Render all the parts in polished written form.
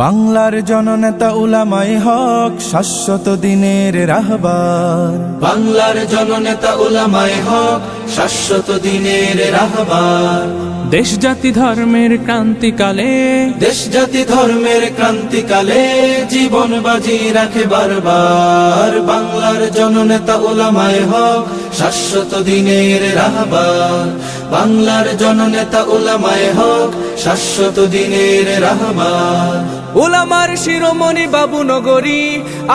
বাংলার জননেতা উলামায়ে হক শাশ্বত দিনের রাহবার। বাংলার জননেতা উলামায়ে হক শাশ্বত দিনের রাহবার। দেশ জাতি ধর্মের ক্রান্তিকালে, দেশ জাতি ধর্মের ক্রান্তিকালে জীবন বাজি রাখে বারবার। বাংলার জননেতা উলামায়ে হক শাশ্বত দিনের রাহবার। বাংলার জননেতা উলামায়ে হক শাশ্বত দিনের রাহবার। উলামার শিরোমণি বাবু নগরী,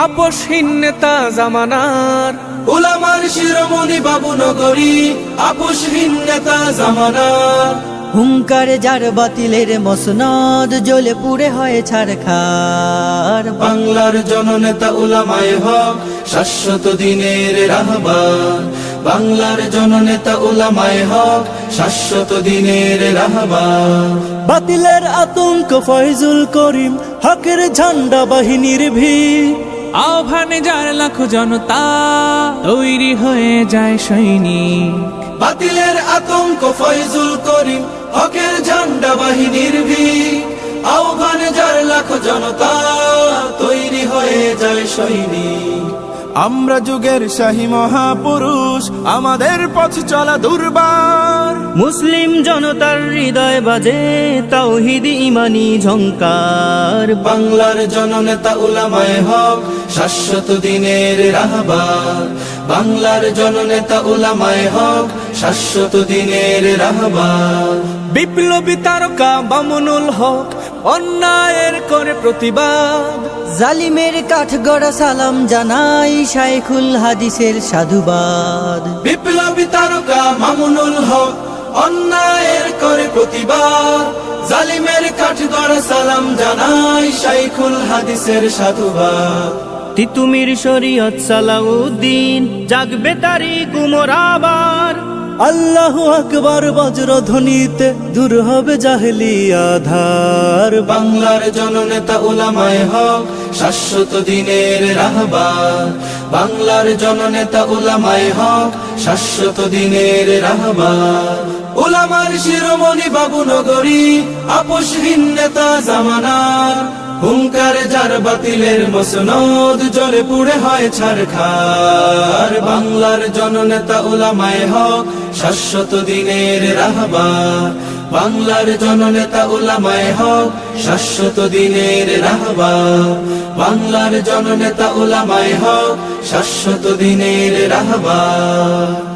আপোষহীন নেতা জামানার। উলামার শিরোমণি বাবু নগরী, আপোষহীন নেতা জামানার। হুঙ্কারে যার বাতিলের মসনদ জ্বলে পুড়ে হয় ছারখার। বাংলার জননেতা উলামায়ে হক শাশ্বত দিনের রাহবার। বাংলার জননেতা উলামায়ে হক শাশ্বত দিনের রাহবার। বাতিলের আতঙ্ক ফয়জুল করিম, হকের ঝান্ডা বাহিনীর ভিড়। আহ্বানে যার লাখো জনতা, তৈরি হয়ে যায় সৈনিক। বাতিলের আতঙ্ক ফয়জুল করিম, হকের ঝান্ডা বাহিনীর ভিড়। আহ্বানে যার লাখো জনতা, তৈরি হয়ে যায় সৈনিক। আমরা যুগের শাহী মহাপুরুষ, আমাদের পথ চলা দুর্বার। মুসলিম জনতার হৃদয় বাজে তাওহীদ ইমানি ঝংকার। বাংলার জননেতা উলামায়ে হক শাশ্বত দিনের রাহবার। বাংলার জননেতা উলামায়ে হক শাশ্বত দিনের রাহবার। বিপ্লবী তারকা মামুনুল হক অন্যায়ের করে প্রতিবাদ। জালিমের কাঠগড়া সালাম জানাই শাইখুল হাদিসের সাধুবাদ। বিপ্লবী তারকা মামুনুল হক অন্যায়ের করে প্রতিবাদ। জালিমের কাঠগড়া সালাম জানাই শাইখুল হাদিসের সাধুবাদ। তিতুমির শরীয়ত সালাউদ্দিন, জাগবে তারি কুমোর আবার। আল্লাহু আকবার বজ্রধ্বনিতে দূর হবে জাহেলি আধার। বাংলার জননেতা উলামায়ে হক শাশ্বত দিনের রাহবার। বাংলার জননেতা উলামায়ে হক শাশ্বত দিনের রাহবার। উলামার শিরোমণি বাবু নগরী, আপোষহীন নেতা জামানার। হুঙ্কারে যার বাতিলের মসনদ জ্বলে পুড়ে হয় ছারখার। বাংলার জননেতা উলামায়ে হক শাশ্বত দিনের রাহবার। বাংলার জননেতা উলামায়ে হক শাশ্বত দিনের রাহবার। বাংলার জননেতা উলামায়ে হক শাশ্বত দিনের রাহবার।